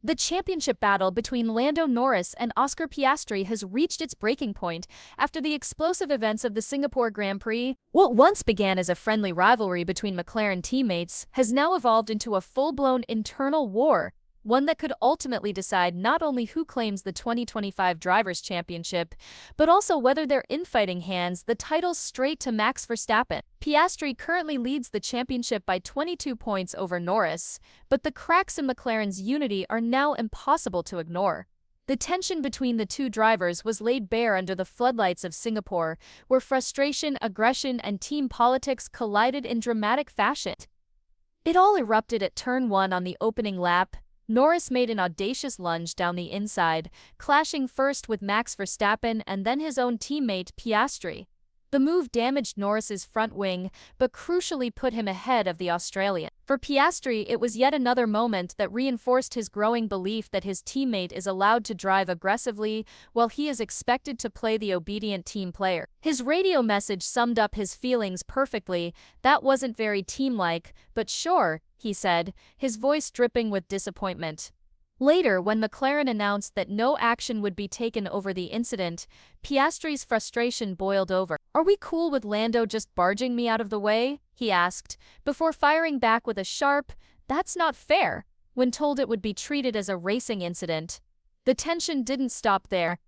The championship battle between Lando Norris and Oscar Piastri has reached its breaking point after the explosive events of the Singapore Grand Prix. What once began as a friendly rivalry between McLaren teammates has now evolved into a full-blown internal war, one that could ultimately decide not only who claims the 2025 Drivers' Championship, but also whether their infighting hands the title straight to Max Verstappen. Piastri currently leads the championship by 22 points over Norris, but the cracks in McLaren's unity are now impossible to ignore. The tension between the two drivers was laid bare under the floodlights of Singapore, where frustration, aggression, and team politics collided in dramatic fashion. It all erupted at turn 1 on the opening lap. Norris made an audacious lunge down the inside, clashing first with Max Verstappen and then his own teammate Piastri. The move damaged Norris's front wing, but crucially put him ahead of the Australian. For Piastri, it was yet another moment that reinforced his growing belief that his teammate is allowed to drive aggressively while he is expected to play the obedient team player. His radio message summed up his feelings perfectly. "That wasn't very team-like, but sure," he said, his voice dripping with disappointment. Later, when McLaren announced that no action would be taken over the incident, Piastri's frustration boiled over. "Are we cool with Lando just barging me out of the way?" he asked, before firing back with a sharp, "That's not fair," when told it would be treated as a racing incident. The tension didn't stop there.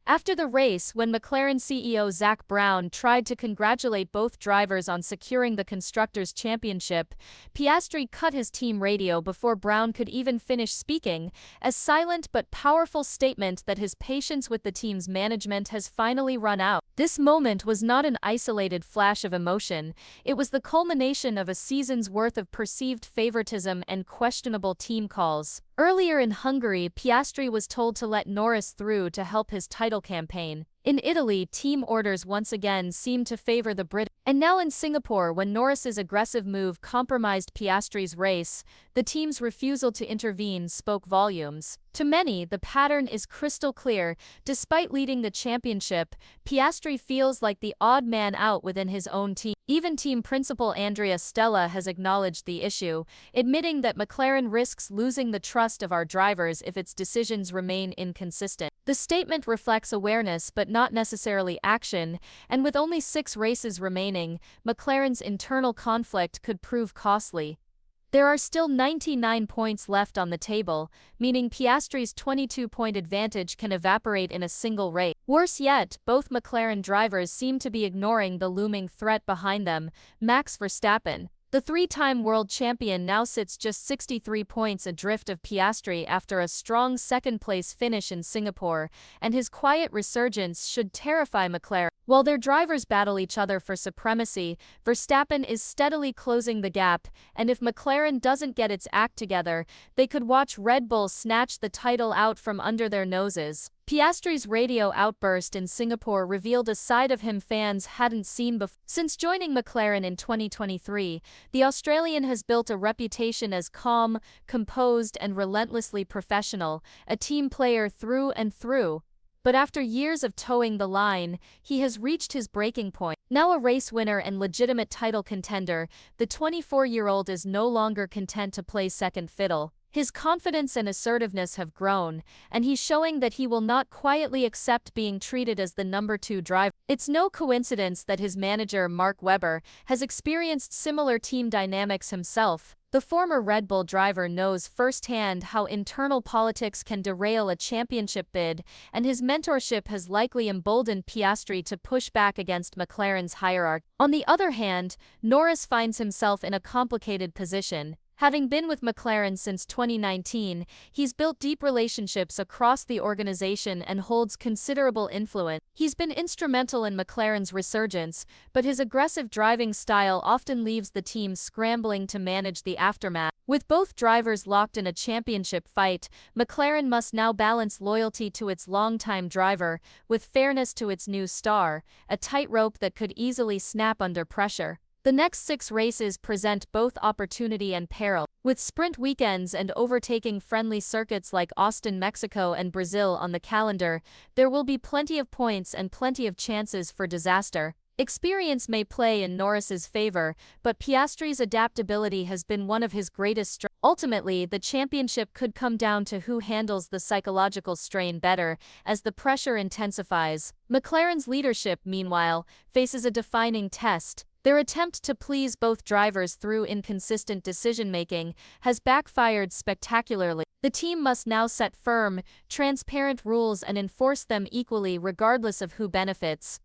After the race, when McLaren CEO Zak Brown tried to congratulate both drivers on securing the Constructors' Championship, Piastri cut his team radio before Brown could even finish speaking, a silent but powerful statement that his patience with the team's management has finally run out. This moment was not an isolated flash of emotion, it was the culmination of a season's worth of perceived favoritism and questionable team calls. Earlier in Hungary, Piastri was told to let Norris through to help his title campaign. In Italy, team orders once again seemed to favor the Brit. And now in Singapore, when Norris's aggressive move compromised Piastri's race, the team's refusal to intervene spoke volumes. To many, the pattern is crystal clear. Despite leading the championship, Piastri feels like the odd man out within his own team. Even team principal Andrea Stella has acknowledged the issue, admitting that McLaren risks losing the trust of our drivers if its decisions remain inconsistent. The statement reflects awareness but not necessarily action, and with only 6 races remaining, McLaren's internal conflict could prove costly. There are still 99 points left on the table, meaning Piastri's 22-point advantage can evaporate in a single race. Worse yet, both McLaren drivers seem to be ignoring the looming threat behind them, Max Verstappen. The 3-time world champion now sits just 63 points adrift of Piastri after a strong second-place finish in Singapore, and his quiet resurgence should terrify McLaren. While their drivers battle each other for supremacy, Verstappen is steadily closing the gap, and if McLaren doesn't get its act together, they could watch Red Bull snatch the title out from under their noses. Piastri's radio outburst in Singapore revealed a side of him fans hadn't seen before. Since joining McLaren in 2023, the Australian has built a reputation as calm, composed, and relentlessly professional, a team player through and through. But after years of towing the line, he has reached his breaking point. Now a race winner and legitimate title contender, the 24-year-old is no longer content to play second fiddle. His confidence and assertiveness have grown, and he's showing that he will not quietly accept being treated as the number 2 driver. It's no coincidence that his manager, Mark Webber, has experienced similar team dynamics himself. The former Red Bull driver knows firsthand how internal politics can derail a championship bid, and his mentorship has likely emboldened Piastri to push back against McLaren's hierarchy. On the other hand, Norris finds himself in a complicated position. Having been with McLaren since 2019, he's built deep relationships across the organization and holds considerable influence. He's been instrumental in McLaren's resurgence, but his aggressive driving style often leaves the team scrambling to manage the aftermath. With both drivers locked in a championship fight, McLaren must now balance loyalty to its longtime driver with fairness to its new star, a tightrope that could easily snap under pressure. The next 6 races present both opportunity and peril. With sprint weekends and overtaking friendly circuits like Austin, Mexico and Brazil on the calendar, there will be plenty of points and plenty of chances for disaster. Experience may play in Norris's favor, but Piastri's adaptability has been one of his greatest strengths. Ultimately, the championship could come down to who handles the psychological strain better as the pressure intensifies. McLaren's leadership, meanwhile, faces a defining test. Their attempt to please both drivers through inconsistent decision-making has backfired spectacularly. The team must now set firm, transparent rules and enforce them equally regardless of who benefits.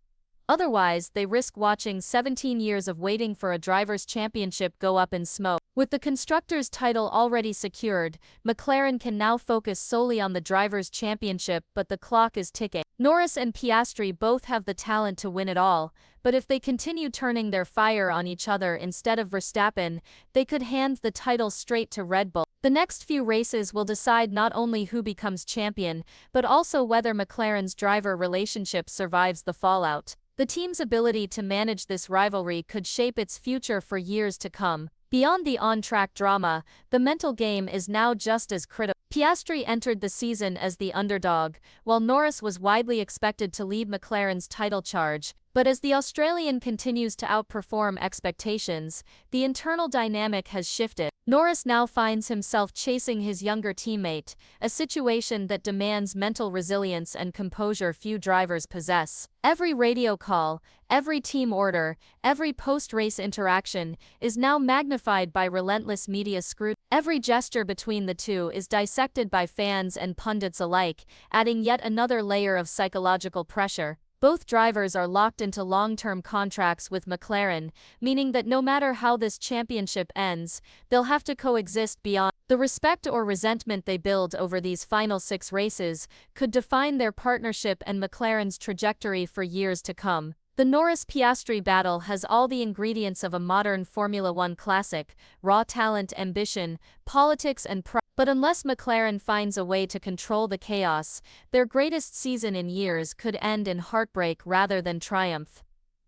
Otherwise, they risk watching 17 years of waiting for a driver's championship go up in smoke. With the constructors' title already secured, McLaren can now focus solely on the drivers' championship, but the clock is ticking. Norris and Piastri both have the talent to win it all, but if they continue turning their fire on each other instead of Verstappen, they could hand the title straight to Red Bull. The next few races will decide not only who becomes champion, but also whether McLaren's driver relationship survives the fallout. The team's ability to manage this rivalry could shape its future for years to come. Beyond the on-track drama, the mental game is now just as critical. Piastri entered the season as the underdog, while Norris was widely expected to lead McLaren's title charge. But as the Australian continues to outperform expectations, the internal dynamic has shifted. Norris now finds himself chasing his younger teammate, a situation that demands mental resilience and composure few drivers possess. Every radio call, every team order, every post-race interaction is now magnified by relentless media scrutiny. Every gesture between the two is dissected by fans and pundits alike, adding yet another layer of psychological pressure. Both drivers are locked into long-term contracts with McLaren, meaning that no matter how this championship ends, they'll have to coexist beyond. The respect or resentment they build over these final 6 races could define their partnership and McLaren's trajectory for years to come. The Norris-Piastri battle has all the ingredients of a modern Formula One classic: raw talent, ambition, politics and pride. But unless McLaren finds a way to control the chaos, their greatest season in years could end in heartbreak rather than triumph.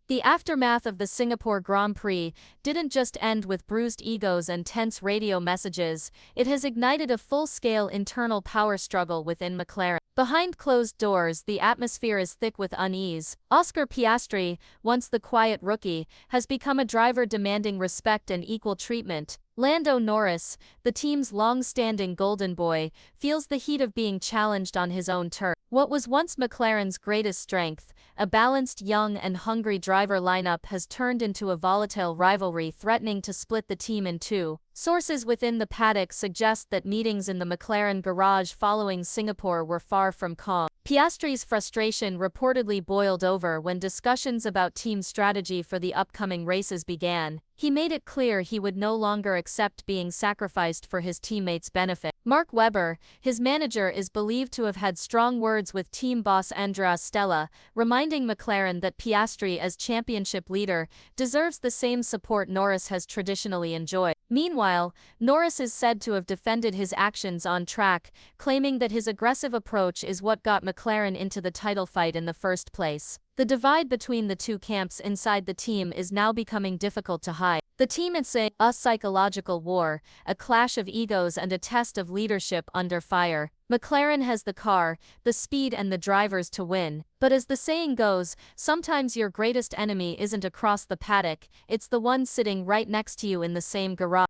The aftermath of the Singapore Grand Prix didn't just end with bruised egos and tense radio messages, it has ignited a full-scale internal power struggle within McLaren. Behind closed doors, the atmosphere is thick with unease. Oscar Piastri, once the quiet rookie, has become a driver demanding respect and equal treatment. Lando Norris, the team's long-standing golden boy, feels the heat of being challenged on his own turf. What was once McLaren's greatest strength, a balanced, young and hungry driver lineup, has turned into a volatile rivalry threatening to split the team in two. Sources within the paddock suggest that meetings in the McLaren garage following Singapore were far from calm. Piastri's frustration reportedly boiled over when discussions about team strategy for the upcoming races began. He made it clear he would no longer accept being sacrificed for his teammates' benefit. Mark Webber, his manager, is believed to have had strong words with team boss Andrea Stella, reminding McLaren that Piastri, as championship leader, deserves the same support Norris has traditionally enjoyed. Meanwhile, Norris is said to have defended his actions on track, claiming that his aggressive approach is what got McLaren into the title fight in the first place. The divide between the two camps inside the team is now becoming difficult to hide. The team is a psychological war, a clash of egos and a test of leadership under fire. McLaren has the car, the speed and the drivers to win. But as the saying goes, sometimes your greatest enemy isn't across the paddock, it's the one sitting right next to you in the same garage.